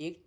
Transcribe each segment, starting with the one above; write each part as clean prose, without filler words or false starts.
1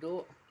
2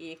1